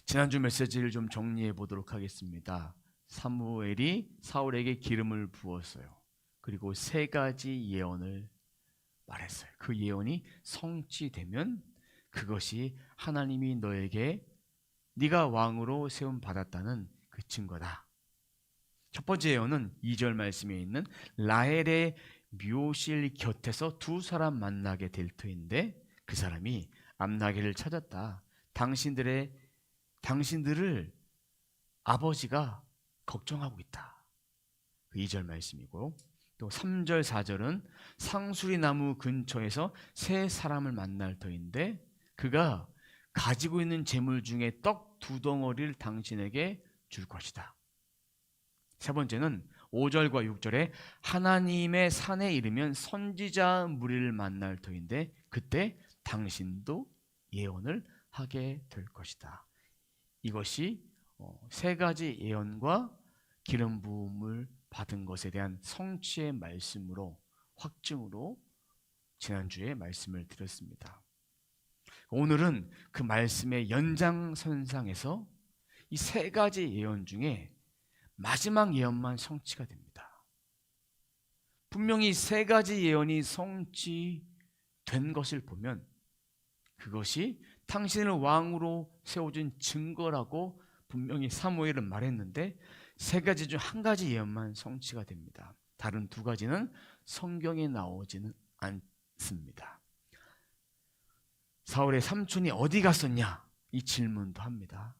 지난주 메시지를 좀 정리해 보도록 하겠습니다. 사무엘이 사울에게 기름을 부었어요. 그리고 세 가지 예언을 말했어요. 그 예언이 성취되면 그것이 하나님이 너에게 네가 왕으로 세움 받았다는 그 증거다. 첫 번째 예언은 2절 말씀에 있는 라헬의 묘실 곁에서 두 사람 만나게 될 터인데 그 사람이 암나기를 찾았다. 당신들을 아버지가 걱정하고 있다. 그 2절 말씀이고, 또 3절 4절은 상수리 나무 근처에서 세 사람을 만날 터인데 그가 가지고 있는 재물 중에 떡 두 덩어리를 당신에게 줄 것이다. 세 번째는 5절과 6절에 하나님의 산에 이르면 선지자 무리를 만날 터인데 그때 당신도 예언을 하게 될 것이다. 이것이 세 가지 예언과 기름 부음을 받은 것에 대한 성취의 말씀으로, 확증으로 지난주에 말씀을 드렸습니다. 오늘은 그 말씀의 연장선상에서 이 세 가지 예언 중에 마지막 예언만 성취가 됩니다. 분명히 세 가지 예언이 성취된 것을 보면 그것이 당신을 왕으로 세워준 증거라고 분명히 사무엘은 말했는데 세 가지 중 한 가지 예언만 성취가 됩니다. 다른 두 가지는 성경에 나오지는 않습니다. 사울의 삼촌이 어디 갔었냐? 이 질문도 합니다.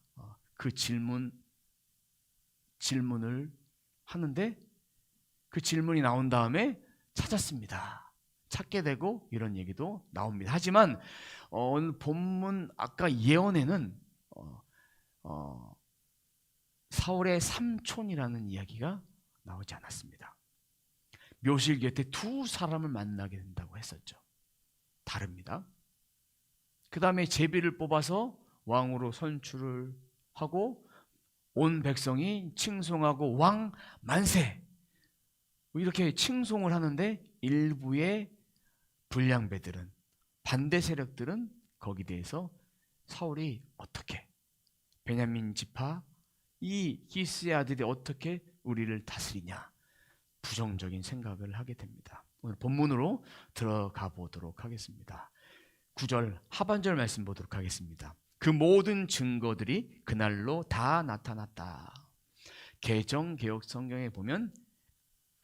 그 질문을 하는데 그 질문이 나온 다음에 찾았습니다. 찾게 되고 이런 얘기도 나옵니다. 하지만 오늘 본문 아까 예언에는 사울의 삼촌이라는 이야기가 나오지 않았습니다. 묘실 곁에 두 사람을 만나게 된다고 했었죠. 다릅니다. 그 다음에 제비를 뽑아서 왕으로 선출을 하고 온 백성이 칭송하고 왕 만세 이렇게 칭송을 하는데 일부의 불량배들은, 반대 세력들은 거기에 대해서 사울이 어떻게, 베냐민 지파 이 기스의 아들이 어떻게 우리를 다스리냐, 부정적인 생각을 하게 됩니다. 오늘 본문으로 들어가 보도록 하겠습니다. 9절 하반절 말씀 보도록 하겠습니다. 그 모든 증거들이 그날로 다 나타났다. 개정개혁 성경에 보면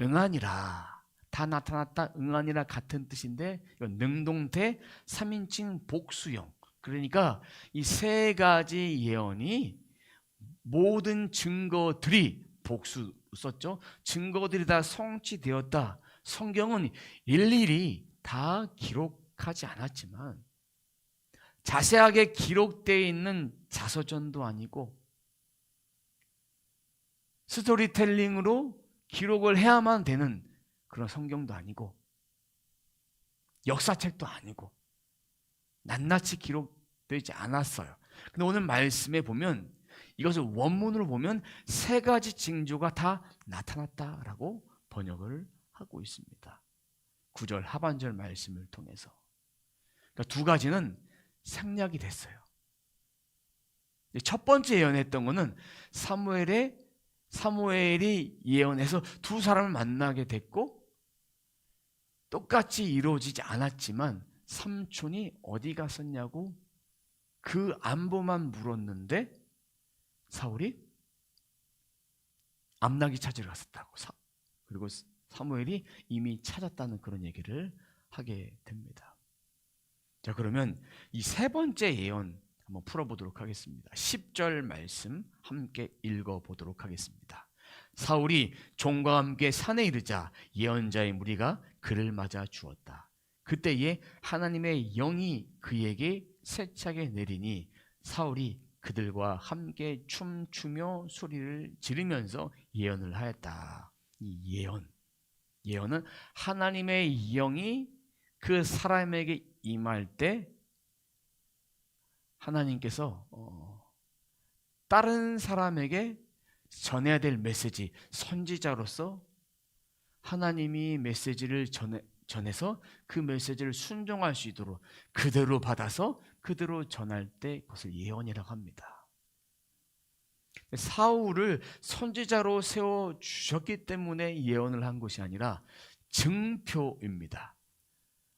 응하니라, 다 나타났다, 응하니라 같은 뜻인데 이건 능동태 3인칭 복수형. 그러니까 이 세 가지 예언이 모든 증거들이, 복수 썼죠. 증거들이 다 성취되었다. 성경은 일일이 다 기록하지 않았지만 자세하게 기록되어 있는 자서전도 아니고 스토리텔링으로 기록을 해야만 되는 그런 성경도 아니고 역사책도 아니고 낱낱이 기록되지 않았어요. 근데 오늘 말씀에 보면 이것을 원문으로 보면 세 가지 징조가 다 나타났다라고 번역을 하고 있습니다. 9절 하반절 말씀을 통해서. 그러니까 두 가지는 생략이 됐어요. 첫 번째 예언했던 것은 사무엘이 예언해서 두 사람을 만나게 됐고 똑같이 이루어지지 않았지만 삼촌이 어디 갔었냐고 그 안부만 물었는데 사울이 암나기 찾으러 갔었다고, 그리고 사무엘이 이미 찾았다는 그런 얘기를 하게 됩니다. 자, 그러면 이 세 번째 예언 한번 풀어보도록 하겠습니다. 10절 말씀 함께 읽어보도록 하겠습니다. 사울이 종과 함께 산에 이르자 예언자의 무리가 그를 맞아 주었다. 그때에 하나님의 영이 그에게 세차게 내리니 사울이 그들과 함께 춤추며 소리를 지르면서 예언을 하였다. 이 예언은 하나님의 영이 그 사람에게 임할 때 하나님께서 다른 사람에게 전해야 될 메시지, 선지자로서 하나님이 메시지를 전해서 그 메시지를 순종할 수 있도록 그대로 받아서 그대로 전할 때 그것을 예언이라고 합니다. 사울을 선지자로 세워 주셨기 때문에 예언을 한 것이 아니라 증표입니다.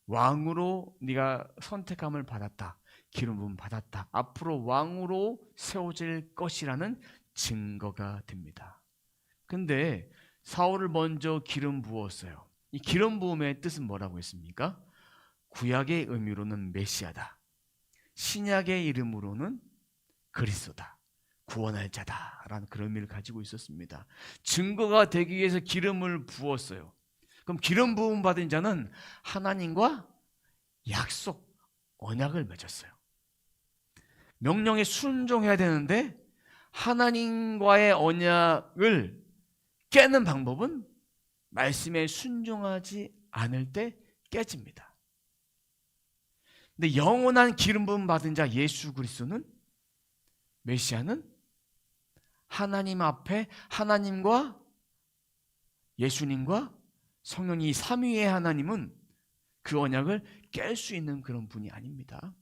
왕으로 네가 선택함을 받았다. 기름 부음 받았다. 앞으로 왕으로 세워질 것이라는 증거가 됩니다. 근데 사울을 먼저 기름 부었어요. 이 기름 부음의 뜻은 뭐라고 했습니까? 구약의 의미로는 메시아다. 신약의 이름으로는 그리스도다. 구원할 자다라는 그런 의미를 가지고 있었습니다. 증거가 되기 위해서 기름을 부었어요. 그럼 기름 부음 받은 자는 하나님과 약속, 언약을 맺었어요. 명령에 순종해야 되는데 하나님과의 언약을 깨는 방법은 말씀에 순종하지 않을 때 깨집니다. 근데 영원한 기름 부음 받은 자 예수 그리스도는, 메시아는 하나님 앞에 하나님과 예수님과 성령이 삼위의 하나님은 그 언약을 깰 수 있는 그런 분이 아닙니다.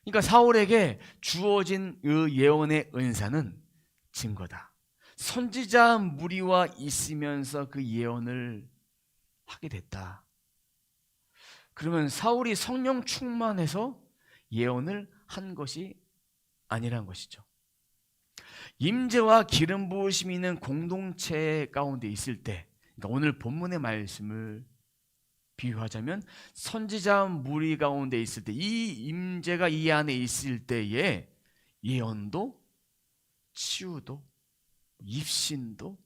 그러니까 사울에게 주어진 그 예언의 은사는 증거다. 선지자 무리와 있으면서 그 예언을 하게 됐다. 그러면 사울이 성령 충만해서 예언을 한 것이 아니란 것이죠. 임재와 기름 부으심이 있는 공동체 가운데 있을 때, 그러니까 오늘 본문의 말씀을 비유하자면 선지자 무리 가운데 있을 때, 이 임재가 이 안에 있을 때에 예언도, 치유도, 입신도,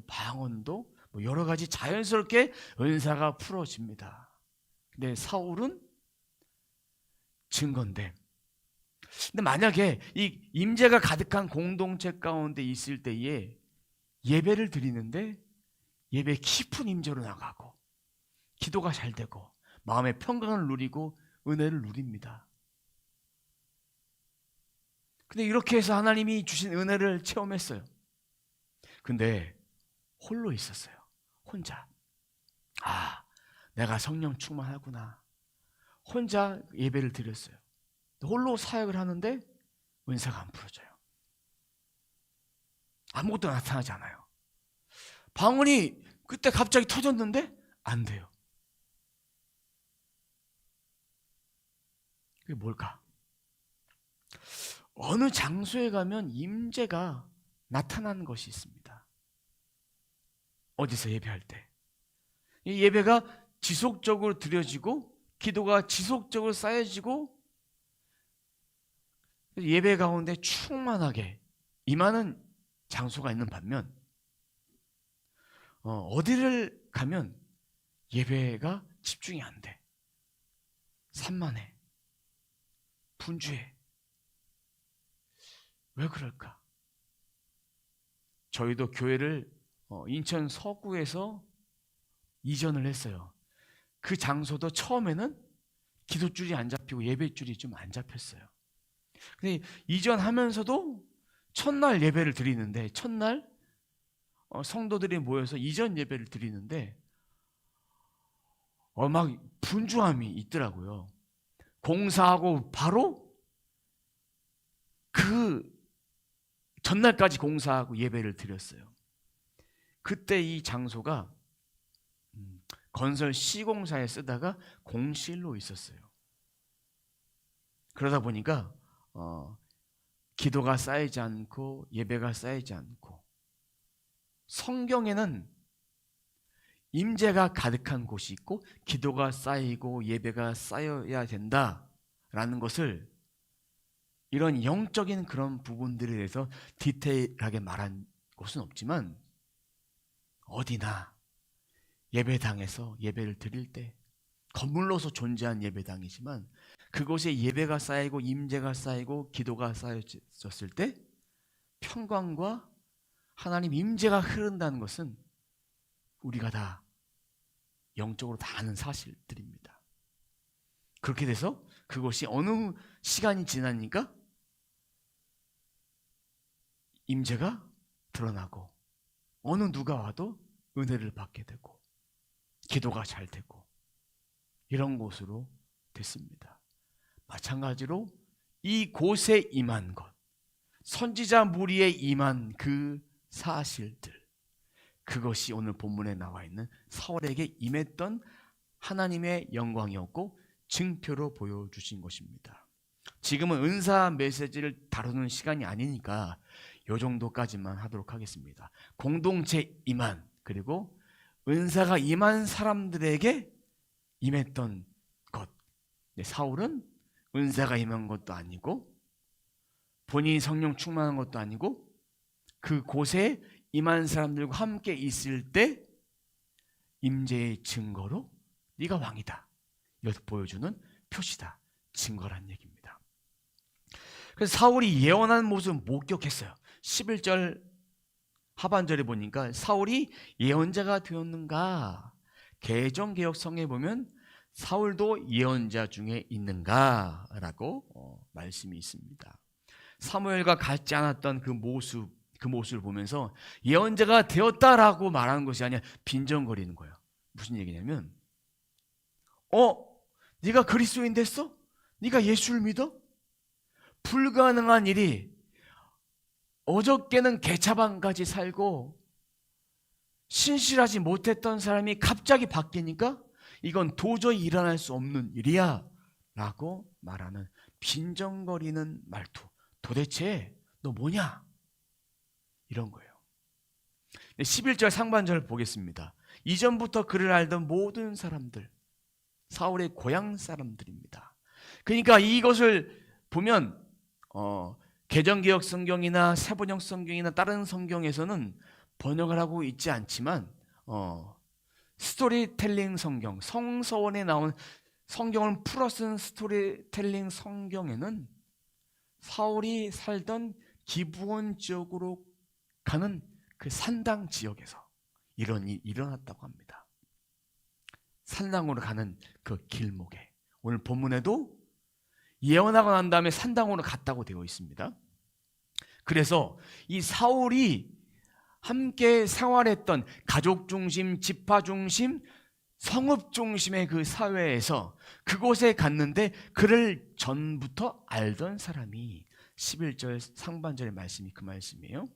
방언도, 여러 가지 자연스럽게 은사가 풀어집니다. 근데 사울은 증거인데, 근데 만약에 이 임재가 가득한 공동체 가운데 있을 때에 예배를 드리는데 예배 깊은 임재로 나가고 기도가 잘 되고 마음의 평강을 누리고 은혜를 누립니다. 근데 이렇게 해서 하나님이 주신 은혜를 체험했어요. 근데 홀로 있었어요. 혼자. 내가 성령 충만하구나. 혼자 예배를 드렸어요. 홀로 사역을 하는데 은사가 안 풀어져요. 아무것도 나타나지 않아요. 방언이 그때 갑자기 터졌는데 안 돼요. 그게 뭘까? 어느 장소에 가면 임재가 나타나는 것이 있습니다. 어디서 예배할 때. 이 예배가 지속적으로 드려지고 기도가 지속적으로 쌓여지고 예배 가운데 충만하게 임하는 장소가 있는 반면 어디를 가면 예배가 집중이 안 돼. 산만해. 분주해. 왜 그럴까? 저희도 교회를 인천 서구에서 이전을 했어요. 그 장소도 처음에는 기도줄이 안 잡히고 예배줄이 좀 안 잡혔어요. 근데 이전하면서도 첫날 예배를 드리는데, 첫날 성도들이 모여서 이전 예배를 드리는데 막 분주함이 있더라고요. 공사하고 바로 그 전날까지 공사하고 예배를 드렸어요. 그때 이 장소가 건설 시공사에 쓰다가 공실로 있었어요. 그러다 보니까 기도가 쌓이지 않고 예배가 쌓이지 않고, 성경에는 임재가 가득한 곳이 있고 기도가 쌓이고 예배가 쌓여야 된다라는 것을, 이런 영적인 그런 부분들에 대해서 디테일하게 말한 곳은 없지만 어디나 예배당에서 예배를 드릴 때, 건물로서 존재한 예배당이지만 그곳에 예배가 쌓이고 임재가 쌓이고 기도가 쌓여졌을 때 평강과 하나님 임재가 흐른다는 것은 우리가 다 영적으로 다 아는 사실들입니다. 그렇게 돼서 그것이 어느 시간이 지나니까 임재가 드러나고 어느 누가 와도 은혜를 받게 되고 기도가 잘 되고 이런 곳으로 됐습니다. 마찬가지로 이 곳에 임한 것, 선지자 무리에 임한 그 사실들, 그것이 오늘 본문에 나와 있는 사울에게 임했던 하나님의 영광이었고 증표로 보여주신 것입니다. 지금은 은사 메시지를 다루는 시간이 아니니까 이 정도까지만 하도록 하겠습니다. 공동체 임한, 그리고 은사가 임한 사람들에게 임했던 것. 사울은 은사가 임한 것도 아니고 본인이 성령 충만한 것도 아니고 그 곳에 임한 사람들과 함께 있을 때 임재의 증거로 네가 왕이다, 이것을 보여주는 표시다, 증거란 얘기입니다. 그래서 사울이 예언한 모습을 목격했어요. 11절 하반절에 보니까 사울이 예언자가 되었는가? 개정개혁성에 보면 사울도 예언자 중에 있는가? 라고 말씀이 있습니다. 사무엘과 같지 않았던 그 모습을 보면서 예언자가 되었다라고 말하는 것이 아니라 빈정거리는 거예요. 무슨 얘기냐면 네가 그리스도인 됐어? 네가 예수를 믿어? 불가능한 일이, 어저께는 개차반까지 살고 신실하지 못했던 사람이 갑자기 바뀌니까 이건 도저히 일어날 수 없는 일이야 라고 말하는 빈정거리는 말투. 도대체 너 뭐냐? 이런 거예요. 11절 상반절을 보겠습니다. 이전부터 그를 알던 모든 사람들, 사울의 고향 사람들입니다. 그러니까 이것을 보면 개정개혁 성경이나 세번역 성경이나 다른 성경에서는 번역을 하고 있지 않지만 스토리텔링 성경, 성서원에 나온 성경을 풀어 쓴 스토리텔링 성경에는 사울이 살던 기브온 지역으로 가는 그 산당 지역에서 이런 일이 일어났다고 합니다. 산당으로 가는 그 길목에, 오늘 본문에도 예언하고 난 다음에 산당으로 갔다고 되어 있습니다. 그래서 이 사울이 함께 생활했던 가족 중심, 지파 중심, 성읍 중심의 그 사회에서 그곳에 갔는데 그를 전부터 알던 사람이, 11절 상반절의 말씀이 그 말씀이에요.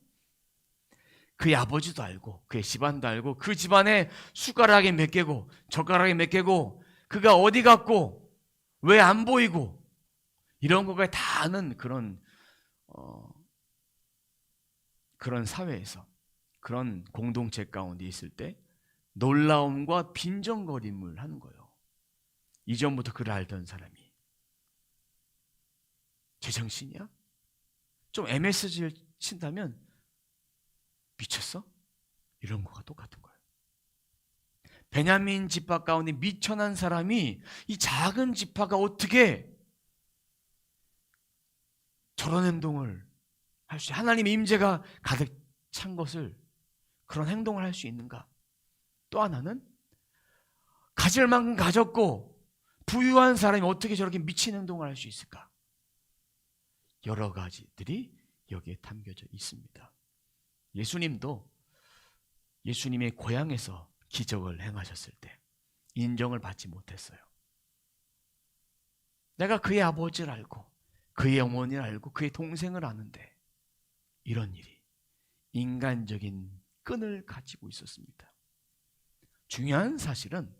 그의 아버지도 알고 그의 집안도 알고 그 집안에 숟가락에 몇 개고 젓가락에 몇 개고 그가 어디 갔고 왜 안 보이고 이런 것까지 다 아는 그런 사회에서, 그런 공동체 가운데 있을 때 놀라움과 빈정거림을 하는 거예요. 이전부터 그를 알던 사람이 제정신이야? 좀 MSG를 친다면 미쳤어? 이런 거가 똑같은 거예요. 베냐민 지파 가운데 미천한 사람이 이 작은 지파가 어떻게 저런 행동을 할 수, 하나님의 임재가 가득 찬 것을, 그런 행동을 할 수 있는가? 또 하나는 가질 만큼 가졌고 부유한 사람이 어떻게 저렇게 미친 행동을 할 수 있을까? 여러 가지들이 여기에 담겨져 있습니다. 예수님도 예수님의 고향에서 기적을 행하셨을 때 인정을 받지 못했어요. 내가 그의 아버지를 알고 그의 어머니를 알고 그의 동생을 아는데 이런 일이, 인간적인 끈을 가지고 있었습니다. 중요한 사실은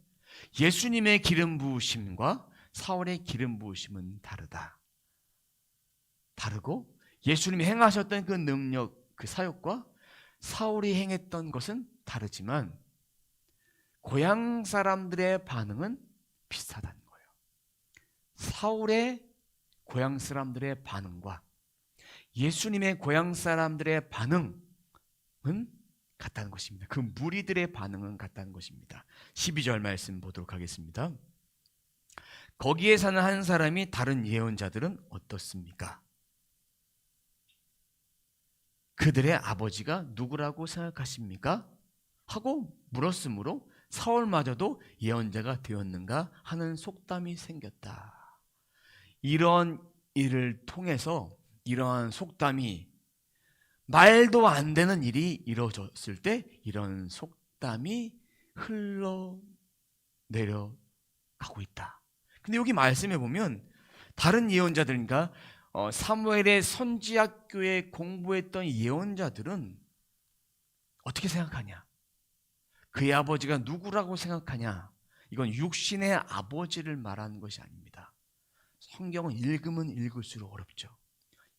예수님의 기름 부으심과 사울의 기름 부으심은 다르고 예수님이 행하셨던 그 능력, 그 사역과 사울이 행했던 것은 다르지만 고향 사람들의 반응은 비슷하다는 거예요. 사울의 고향 사람들의 반응과 예수님의 고향 사람들의 반응은 같다는 것입니다. 그 무리들의 반응은 같다는 것입니다. 12절 말씀 보도록 하겠습니다. 거기에 사는 한 사람이 다른 예언자들은 어떻습니까? 그들의 아버지가 누구라고 생각하십니까? 하고 물었으므로 사울마저도 예언자가 되었는가 하는 속담이 생겼다. 이런 일을 통해서 이러한 속담이, 말도 안 되는 일이 이루어졌을 때 이런 속담이 흘러내려가고 있다. 근데 여기 말씀해 보면 다른 예언자들인가 사무엘의 선지학교에 공부했던 예언자들은 어떻게 생각하냐? 그의 아버지가 누구라고 생각하냐? 이건 육신의 아버지를 말하는 것이 아닙니다. 성경은 읽으면 읽을수록 어렵죠.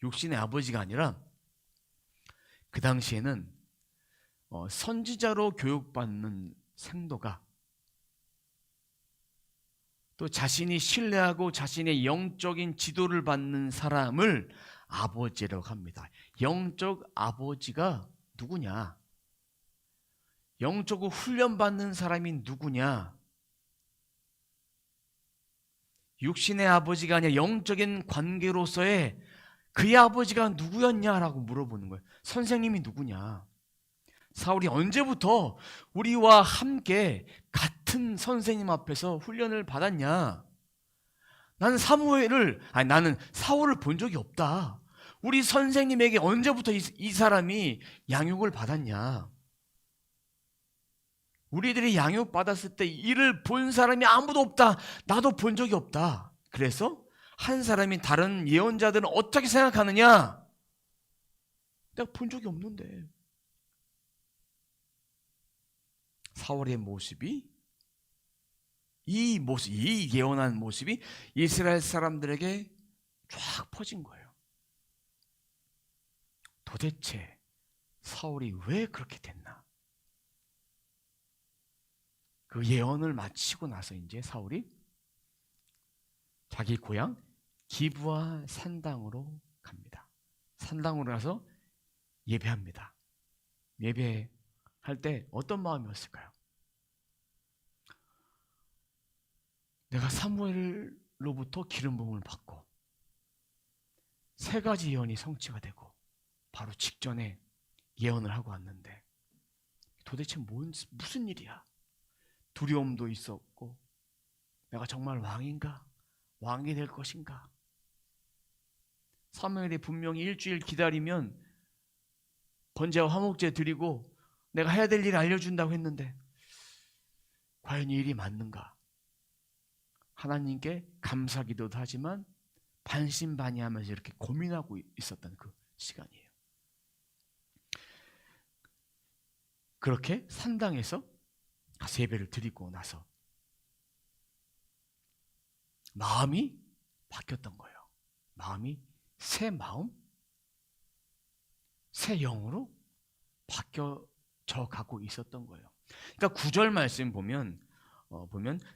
육신의 아버지가 아니라 그 당시에는 선지자로 교육받는 생도가 또 자신이 신뢰하고 자신의 영적인 지도를 받는 사람을 아버지라고 합니다. 영적 아버지가 누구냐? 영적으로 훈련받는 사람이 누구냐? 육신의 아버지가 아니라 영적인 관계로서의 그의 아버지가 누구였냐라고 물어보는 거예요. 선생님이 누구냐? 사울이 언제부터 우리와 함께 같은 선생님 앞에서 훈련을 받았냐? 나는 나는 사울을 본 적이 없다. 우리 선생님에게 언제부터 이 사람이 양육을 받았냐? 우리들이 양육받았을 때 이를 본 사람이 아무도 없다. 나도 본 적이 없다. 그래서 한 사람이 다른 예언자들은 어떻게 생각하느냐? 내가 본 적이 없는데. 사울의 모습이 이 예언한 모습이 이스라엘 사람들에게 쫙 퍼진 거예요. 도대체 사울이 왜 그렇게 됐나? 그 예언을 마치고 나서 이제 사울이 자기 고향 기브아 산당으로 갑니다. 산당으로 가서 예배합니다. 예배할 때 어떤 마음이었을까요? 내가 사무엘로부터 기름 부음을 받고 세 가지 예언이 성취가 되고 바로 직전에 예언을 하고 왔는데 도대체 무슨 일이야? 두려움도 있었고 내가 정말 왕인가? 왕이 될 것인가? 사무엘이 분명히 일주일 기다리면 번제와 화목제 드리고 내가 해야 될 일을 알려준다고 했는데 과연 이 일이 맞는가? 하나님께 감사기도도 하지만 반신반의하면서 이렇게 고민하고 있었던 그 시간이에요. 그렇게 산당에서 가서 예배를 드리고 나서 마음이 바뀌었던 거예요. 마음이 새 마음, 새 영으로 바뀌어져 가고 있었던 거예요. 그러니까 9절 말씀 보면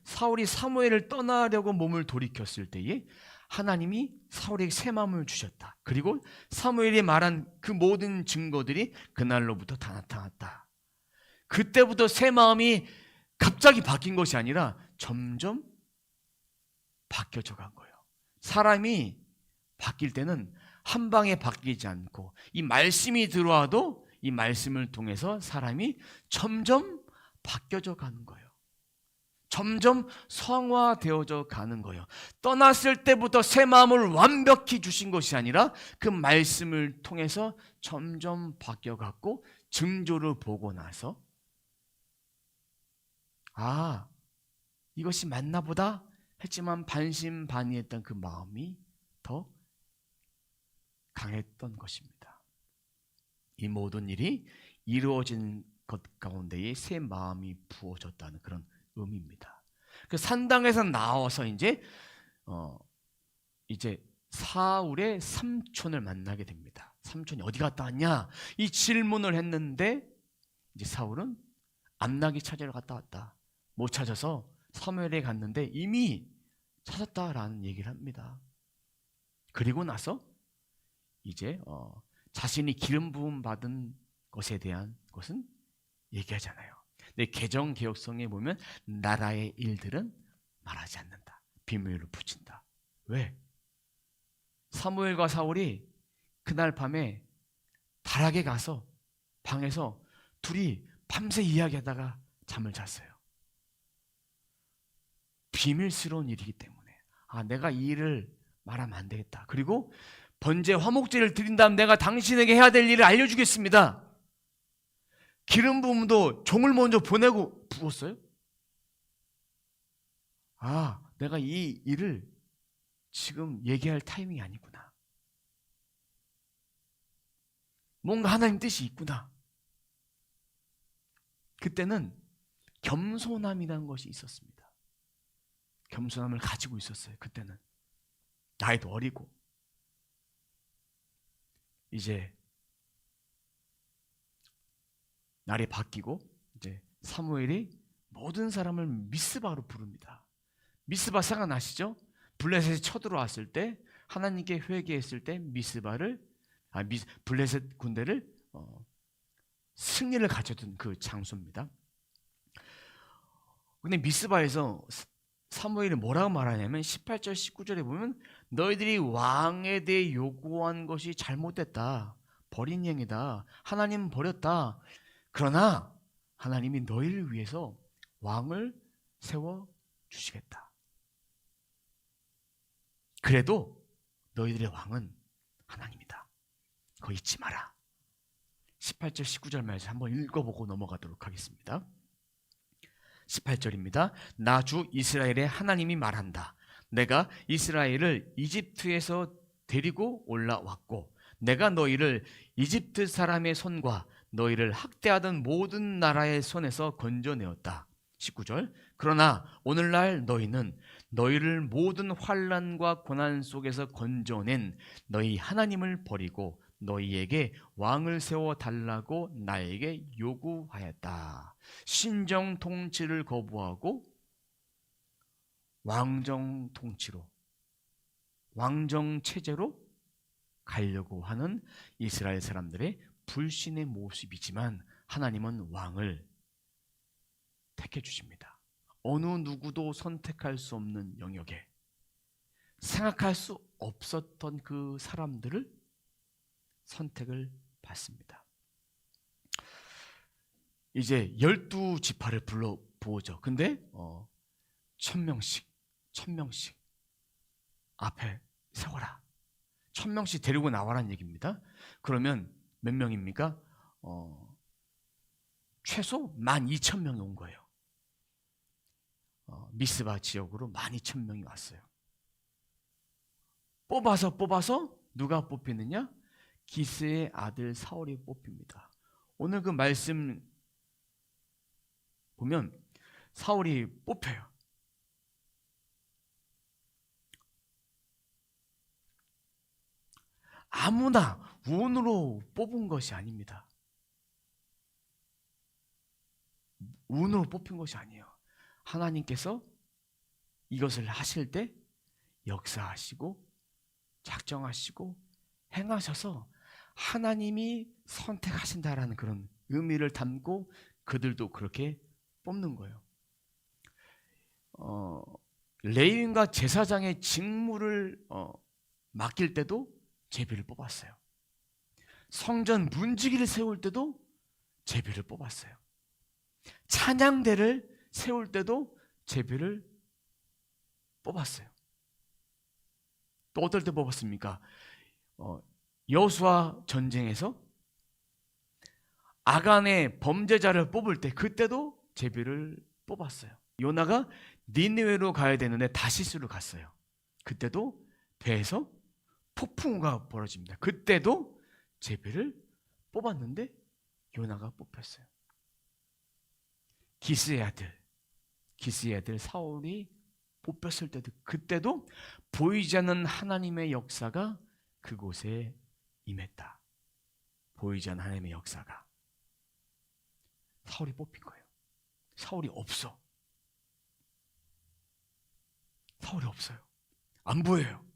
사울이 사무엘을 떠나려고 몸을 돌이켰을 때에 하나님이 사울에게 새 마음을 주셨다. 그리고 사무엘이 말한 그 모든 증거들이 그날로부터 다 나타났다. 그때부터 새 마음이 갑자기 바뀐 것이 아니라 점점 바뀌어져 간 거예요. 사람이 바뀔 때는 한 방에 바뀌지 않고 이 말씀이 들어와도 이 말씀을 통해서 사람이 점점 바뀌어져 가는 거예요. 점점 성화되어져 가는 거예요. 떠났을 때부터 새 마음을 완벽히 주신 것이 아니라 그 말씀을 통해서 점점 바뀌어갔고 증조를 보고 나서 이것이 맞나 보다 했지만 반신반의했던 그 마음이 더 강했던 것입니다. 이 모든 일이 이루어진 것 가운데에 새 마음이 부어졌다는 그런 의미입니다. 그 산당에서 나와서 이제 사울의 삼촌을 만나게 됩니다. 삼촌이 어디 갔다 왔냐? 이 질문을 했는데 이제 사울은 암나기 찾으러 갔다 왔다. 못 찾아서 사무엘에 갔는데 이미 찾았다라는 얘기를 합니다. 그리고 나서 이제 자신이 기름 부음 받은 것에 대한 것은 얘기하잖아요. 근데 개정개혁성에 보면 나라의 일들은 말하지 않는다. 비밀로 붙인다. 왜? 사무엘과 사울이 그날 밤에 다락에 가서 방에서 둘이 밤새 이야기하다가 잠을 잤어요. 비밀스러운 일이기 때문에 내가 이 일을 말하면 안 되겠다. 그리고 번제 화목제를 드린 다음 내가 당신에게 해야 될 일을 알려주겠습니다. 기름 부음도 종을 먼저 보내고 부었어요. 내가 이 일을 지금 얘기할 타이밍이 아니구나. 뭔가 하나님 뜻이 있구나. 그때는 겸손함이라는 것이 있었습니다. 겸손함을 가지고 있었어요. 그때는 나이도 어리고. 이제 날이 바뀌고 이제 사무엘이 모든 사람을 미스바로 부릅니다. 미스바 생각나시죠? 블레셋이 쳐들어왔을 때, 하나님께 회개했을 때 블레셋 군대를 승리를 가져둔 그 장소입니다. 근데 미스바에서 사무엘이 뭐라고 말하냐면 18절 19절에 보면 너희들이 왕에 대해 요구한 것이 잘못됐다. 버린 행위다. 하나님은 버렸다. 그러나 하나님이 너희를 위해서 왕을 세워주시겠다. 그래도 너희들의 왕은 하나님이다. 그거 잊지 마라. 18절 19절 말씀 한번 읽어보고 넘어가도록 하겠습니다. 18절입니다. 나 주 이스라엘의 하나님이 말한다. 내가 이스라엘을 이집트에서 데리고 올라왔고 내가 너희를 이집트 사람의 손과 너희를 학대하던 모든 나라의 손에서 건져내었다. 19절. 그러나 오늘날 너희는 너희를 모든 환난과 고난 속에서 건져낸 너희 하나님을 버리고 너희에게 왕을 세워 달라고 나에게 요구하였다. 신정 통치를 거부하고 왕정 통치로, 왕정 체제로 가려고 하는 이스라엘 사람들의 불신의 모습이지만 하나님은 왕을 택해 주십니다. 어느 누구도 선택할 수 없는 영역에 생각할 수 없었던 그 사람들을 선택을 받습니다. 이제 12지파를 불러보죠. 근데 1000명씩 앞에 세워라. 1000명씩 데리고 나와라는 얘기입니다. 그러면 몇 명입니까? 최소 12,000명이 온 거예요. 미스바 지역으로 12,000명이 왔어요. 뽑아서 누가 뽑히느냐? 기스의 아들 사울이 뽑힙니다. 오늘 그 말씀 보면 사울이 뽑혀요. 아무나 운으로 뽑은 것이 아닙니다. 운으로 뽑힌 것이 아니에요. 하나님께서 이것을 하실 때 역사하시고 작정하시고 행하셔서 하나님이 선택하신다라는 그런 의미를 담고 그들도 그렇게 뽑는 거예요. 레위인과 제사장의 직무를 맡길 때도 제비를 뽑았어요. 성전 문지기를 세울 때도 제비를 뽑았어요. 찬양대를 세울 때도 제비를 뽑았어요. 또 어떨 때 뽑았습니까? 여호수아 전쟁에서 아간의 범죄자를 뽑을 때 그때도 제비를 뽑았어요. 요나가 니느웨로 가야 되는데 다시스로 갔어요. 그때도 배에서 폭풍우가 벌어집니다. 그때도 제비를 뽑았는데 요나가 뽑혔어요. 기스의 아들 사울이 뽑혔을 때도 그때도 보이지 않는 하나님의 역사가 그곳에 임했다. 보이지 않는 하나님의 역사가. 사울이 뽑힌 거예요. 사울이 없어. 사울이 없어요. 안 보여요.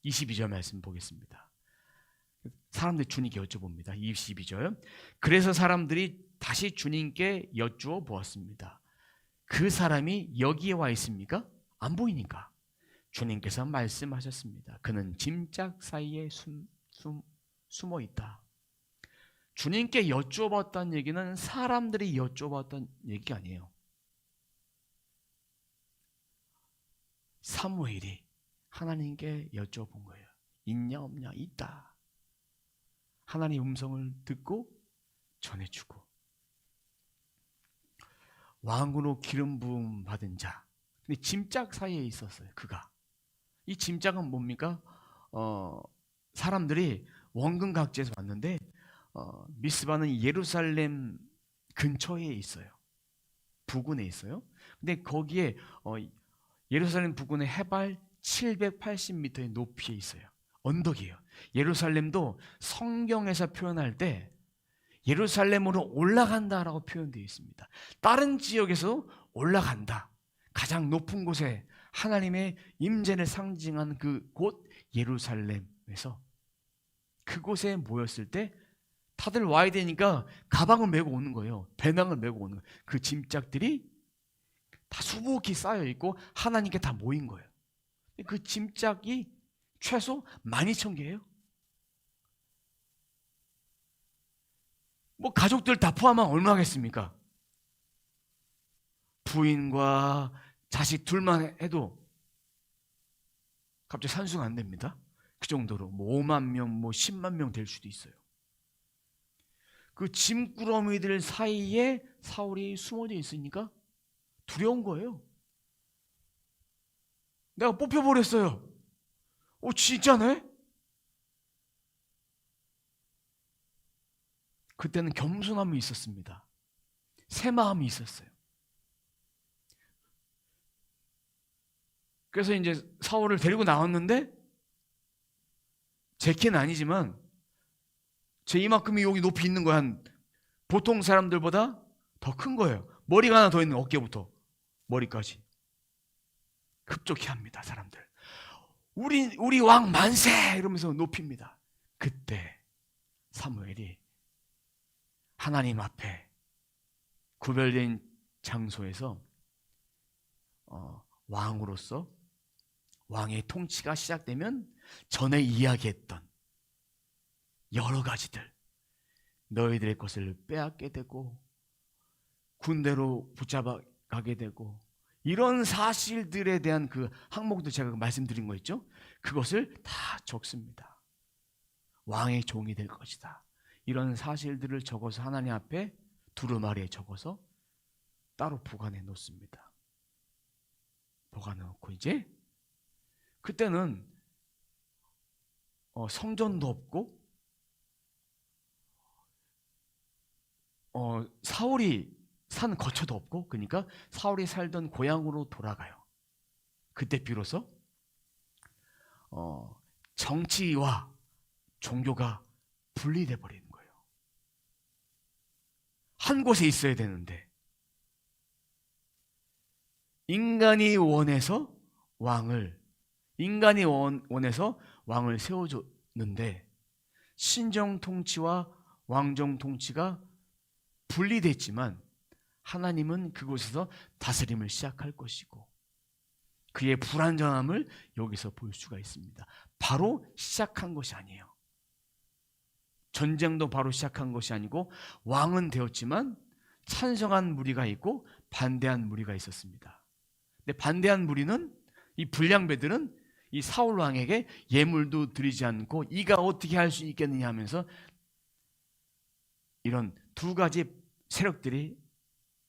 22절 말씀 보겠습니다. 사람들이 주님께 여쭤봅니다. 22절. 그래서 사람들이 다시 주님께 여쭈어 보았습니다. 그 사람이 여기에 와 있습니까? 안 보이니까. 주님께서 말씀하셨습니다. 그는 짐짝 사이에 숨어 있다. 주님께 여쭈어봤다는 얘기는 사람들이 여쭈어봤다는 얘기가 아니에요. 사무엘이 하나님께 여쭤본 거예요. 있냐 없냐? 있다. 하나님의 음성을 듣고 전해주고 왕으로 기름 부음 받은 자. 근데 짐짝 사이에 있었어요. 그가. 이 짐짝은 뭡니까? 사람들이 원근각지에서 왔는데 미스바는 예루살렘 근처에 있어요. 부근에 있어요. 근데 거기에 예루살렘 부근의 해발 780m의 높이에 있어요. 언덕이에요. 예루살렘도 성경에서 표현할 때 예루살렘으로 올라간다라고 표현되어 있습니다. 다른 지역에서 올라간다. 가장 높은 곳에 하나님의 임재를 상징한 그 곳 예루살렘에서 그곳에 모였을 때 다들 와야 되니까 가방을 메고 오는 거예요. 배낭을 메고 오는 거예요. 그 짐짝들이 다 수북히 쌓여 있고 하나님께 다 모인 거예요. 그 짐짝이 최소 12,000개예요. 뭐 가족들 다 포함하면 얼마겠습니까? 부인과 자식 둘만 해도 갑자기 산수가 안 됩니다. 그 정도로 뭐 5만 명, 뭐 10만 명 될 수도 있어요. 그 짐꾸러미들 사이에 사울이 숨어져 있으니까 두려운 거예요. 내가 뽑혀버렸어요. 진짜네? 그때는 겸손함이 있었습니다. 새 마음이 있었어요. 그래서 이제 사울을 데리고 나왔는데 제 키는 아니지만 제 이만큼이 여기 높이 있는 거야. 보통 사람들보다 더 큰 거예요. 머리가 하나 더 있는 어깨부터 머리까지. 급족해 합니다, 사람들. 우리 왕 만세! 이러면서 높입니다. 그때 사무엘이 하나님 앞에 구별된 장소에서 왕으로서 왕의 통치가 시작되면 전에 이야기했던 여러 가지들, 너희들의 것을 빼앗게 되고 군대로 붙잡아 가게 되고 이런 사실들에 대한 그 항목도 제가 말씀드린 거 있죠? 그것을 다 적습니다. 왕의 종이 될 것이다. 이런 사실들을 적어서 하나님 앞에 두루마리에 적어서 따로 보관해 놓습니다. 보관해 놓고 이제 그때는 성전도 없고 사울이 산 거처도 없고, 그러니까 사울이 살던 고향으로 돌아가요. 그때 비로소 정치와 종교가 분리돼 버리는 거예요. 한 곳에 있어야 되는데 인간이 원해서 왕을 세워줬는데 신정 통치와 왕정 통치가 분리됐지만 하나님은 그곳에서 다스림을 시작할 것이고 그의 불완전함을 여기서 볼 수가 있습니다. 바로 시작한 것이 아니에요. 전쟁도 바로 시작한 것이 아니고 왕은 되었지만 찬성한 무리가 있고 반대한 무리가 있었습니다. 근데 반대한 무리는 이 불량배들은 이 사울 왕에게 예물도 드리지 않고 이가 어떻게 할 수 있겠느냐 하면서 이런 두 가지 세력들이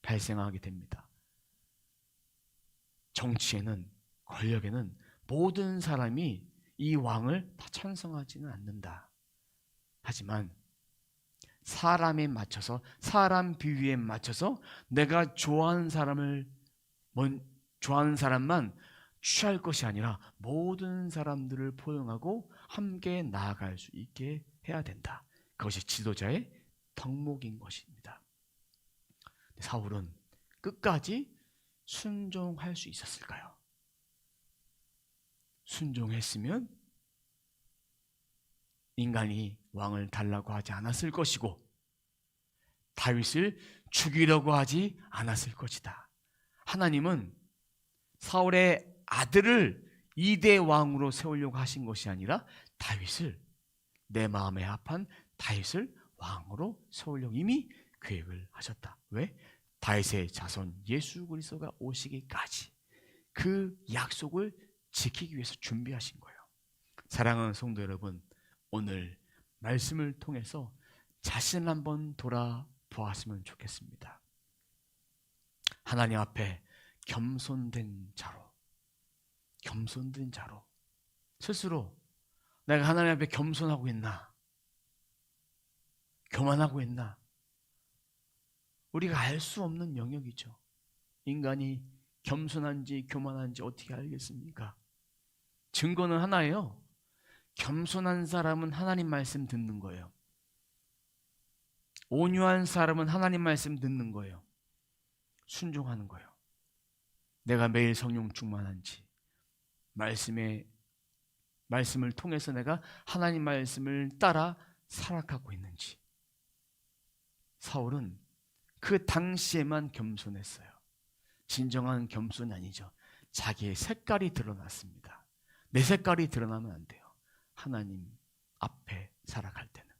발생하게 됩니다. 정치에는, 권력에는 모든 사람이 이 왕을 다 찬성하지는 않는다. 하지만 사람에 맞춰서, 사람 비위에 맞춰서 내가 좋아하는 사람만 취할 것이 아니라 모든 사람들을 포용하고 함께 나아갈 수 있게 해야 된다. 그것이 지도자의 덕목인 것입니다. 사울은 끝까지 순종할 수 있었을까요? 순종했으면 인간이 왕을 달라고 하지 않았을 것이고 다윗을 죽이려고 하지 않았을 것이다. 하나님은 사울의 아들을 2대 왕으로 세우려고 하신 것이 아니라 다윗을, 내 마음에 합한 다윗을 왕으로 세우려고 이미 계획을 하셨다. 왜? 다윗의 자손 예수 그리스도가 오시기까지 그 약속을 지키기 위해서 준비하신 거예요. 사랑하는 성도 여러분, 오늘 말씀을 통해서 자신을 한번 돌아보았으면 좋겠습니다. 하나님 앞에 겸손된 자로 스스로 내가 하나님 앞에 겸손하고 있나? 교만하고 있나? 우리가 알 수 없는 영역이죠. 인간이 겸손한지 교만한지 어떻게 알겠습니까? 증거는 하나예요. 겸손한 사람은 하나님 말씀 듣는 거예요. 온유한 사람은 하나님 말씀 듣는 거예요. 순종하는 거예요. 내가 매일 성령 충만한지, 말씀을 통해서 내가 하나님 말씀을 따라 살아가고 있는지. 사울은 그 당시에만 겸손했어요. 진정한 겸손이 아니죠. 자기의 색깔이 드러났습니다. 내 색깔이 드러나면 안 돼요. 하나님 앞에 살아갈 때는.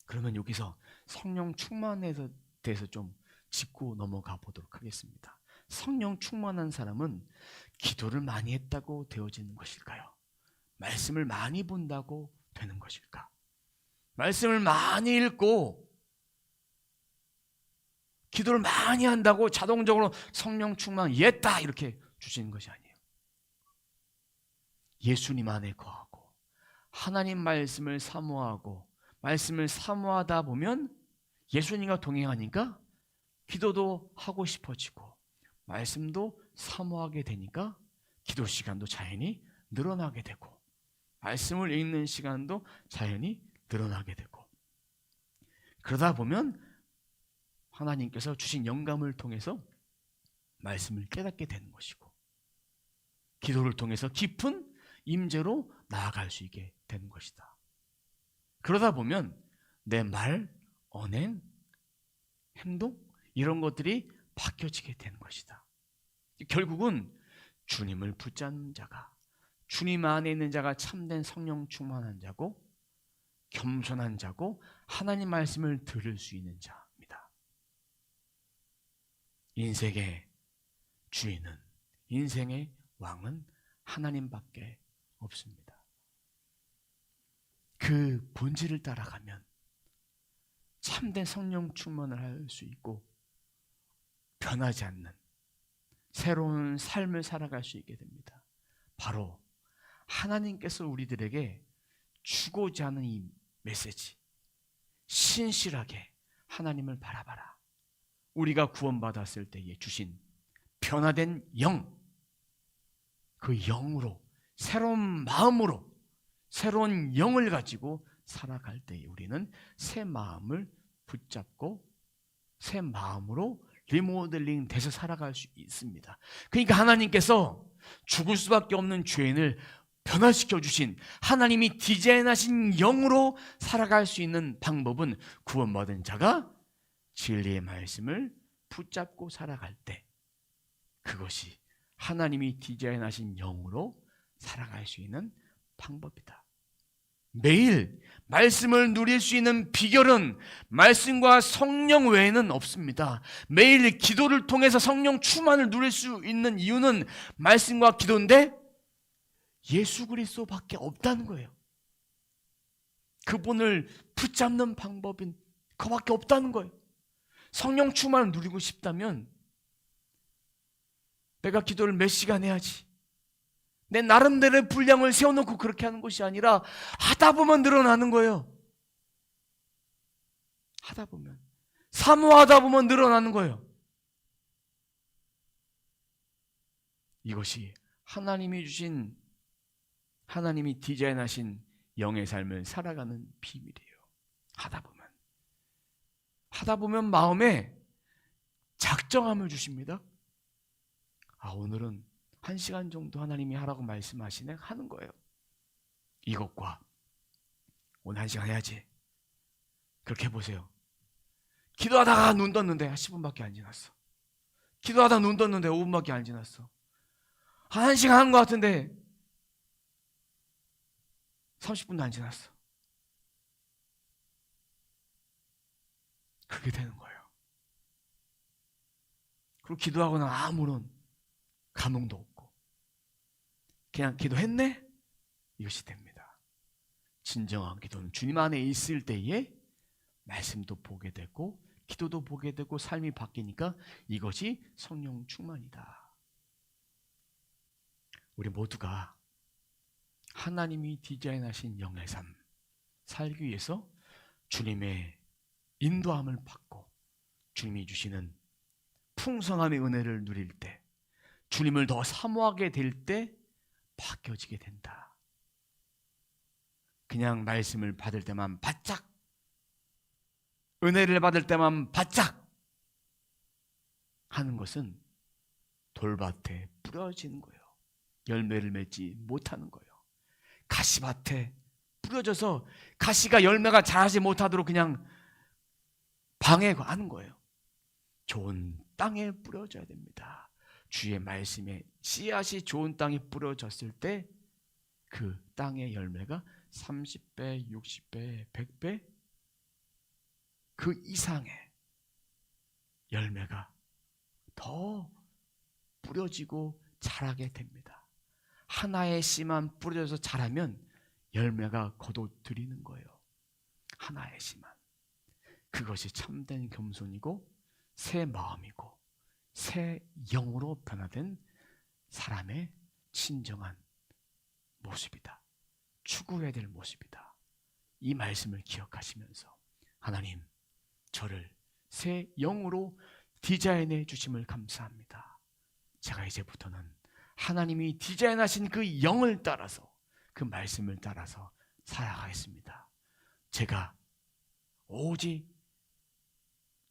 그러면 여기서 성령 충만에 대해서 좀 짚고 넘어가 보도록 하겠습니다. 성령 충만한 사람은 기도를 많이 했다고 되어지는 것일까요? 말씀을 많이 본다고 되는 것일까? 말씀을 많이 읽고 기도를 많이 한다고 자동적으로 성령 충만 예다 이렇게 주시는 것이 아니에요. 예수님 안에 거하고 하나님 말씀을 사모하고 말씀을 사모하다 보면 예수님과 동행하니까 기도도 하고 싶어지고 말씀도 사모하게 되니까 기도 시간도 자연히 늘어나게 되고 말씀을 읽는 시간도 자연히 늘어나게 되고 그러다 보면 하나님께서 주신 영감을 통해서 말씀을 깨닫게 되는 것이고 기도를 통해서 깊은 임재로 나아갈 수 있게 되는 것이다. 그러다 보면 내 말, 언행, 행동 이런 것들이 바뀌어지게 되는 것이다. 결국은 주님을 붙잡는 자가 주님 안에 있는 자가 참된 성령 충만한 자고 겸손한 자고 하나님 말씀을 들을 수 있는 자입니다. 인생의 주인은 인생의 왕은 하나님밖에 없습니다. 그 본질을 따라가면 참된 성령 충만을 할 수 있고 변하지 않는 새로운 삶을 살아갈 수 있게 됩니다. 바로 하나님께서 우리들에게 주고자 하는 이 메시지, 신실하게 하나님을 바라봐라. 우리가 구원받았을 때에 주신 변화된 영, 그 영으로 새로운 마음으로 새로운 영을 가지고 살아갈 때에 우리는 새 마음을 붙잡고 새 마음으로 리모델링 돼서 살아갈 수 있습니다. 그러니까 하나님께서 죽을 수밖에 없는 죄인을 변화시켜 주신 하나님이 디자인하신 영으로 살아갈 수 있는 방법은 구원받은 자가 진리의 말씀을 붙잡고 살아갈 때 그것이 하나님이 디자인하신 영으로 살아갈 수 있는 방법이다. 매일 말씀을 누릴 수 있는 비결은 말씀과 성령 외에는 없습니다. 매일 기도를 통해서 성령 충만을 누릴 수 있는 이유는 말씀과 기도인데 예수 그리스도밖에 없다는 거예요. 그분을 붙잡는 방법은 그밖에 없다는 거예요. 성령 충만을 누리고 싶다면 내가 기도를 몇 시간 해야지, 내 나름대로의 분량을 세워놓고 그렇게 하는 것이 아니라 하다 보면 늘어나는 거예요. 하다 보면, 사모하다 보면 늘어나는 거예요. 이것이 하나님이 주신, 하나님이 디자인하신 영의 삶을 살아가는 비밀이에요. 하다 보면 마음에 작정함을 주십니다. 오늘은 1시간 정도 하나님이 하라고 말씀하시네 하는 거예요. 이것과 오늘 1시간 해야지. 그렇게 해보세요. 기도하다가 눈 떴는데 10분밖에 안 지났어. 기도하다가 눈 떴는데 5분밖에 안 지났어. 1시간 한 것 같은데 30분도 안 지났어. 그렇게 되는 거예요. 그리고 기도하고는 아무런 감흥도 없고 그냥 기도했네? 이것이 됩니다. 진정한 기도는 주님 안에 있을 때에 말씀도 보게 되고 기도도 보게 되고 삶이 바뀌니까 이것이 성령 충만이다. 우리 모두가 하나님이 디자인하신 영의 삶 살기 위해서 주님의 인도함을 받고 주님이 주시는 풍성함의 은혜를 누릴 때, 주님을 더 사모하게 될 때 바뀌어지게 된다. 그냥 말씀을 받을 때만 바짝, 은혜를 받을 때만 바짝 하는 것은 돌밭에 뿌려지는 거예요. 열매를 맺지 못하는 거예요. 가시밭에 뿌려져서 가시가 열매가 자라지 못하도록 그냥 방해하는 거예요. 좋은 땅에 뿌려져야 됩니다. 주의 말씀에 씨앗이 좋은 땅에 뿌려졌을 때 그 땅의 열매가 30배, 60배, 100배 그 이상의 열매가 더 뿌려지고 자라게 됩니다. 하나의 씨만 뿌려져서 자라면 열매가 거둬들이는 거예요. 하나의 씨만. 그것이 참된 겸손이고 새 마음이고 새 영으로 변화된 사람의 진정한 모습이다. 추구해야 될 모습이다. 이 말씀을 기억하시면서 하나님, 저를 새 영으로 디자인해 주심을 감사합니다. 제가 이제부터는 하나님이 디자인하신 그 영을 따라서, 그 말씀을 따라서 살아가겠습니다. 제가 오직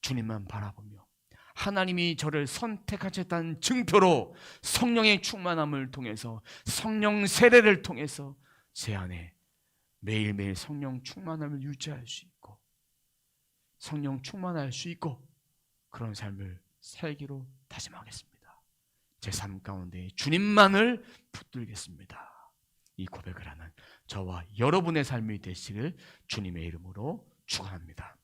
주님만 바라보며 하나님이 저를 선택하셨다는 증표로 성령의 충만함을 통해서, 성령 세례를 통해서 제 안에 매일매일 성령 충만함을 유지할 수 있고, 성령 충만할 수 있고, 그런 삶을 살기로 다짐하겠습니다. 제 삶 가운데 주님만을 붙들겠습니다. 이 고백을 하는 저와 여러분의 삶이 되시길 주님의 이름으로 축원합니다.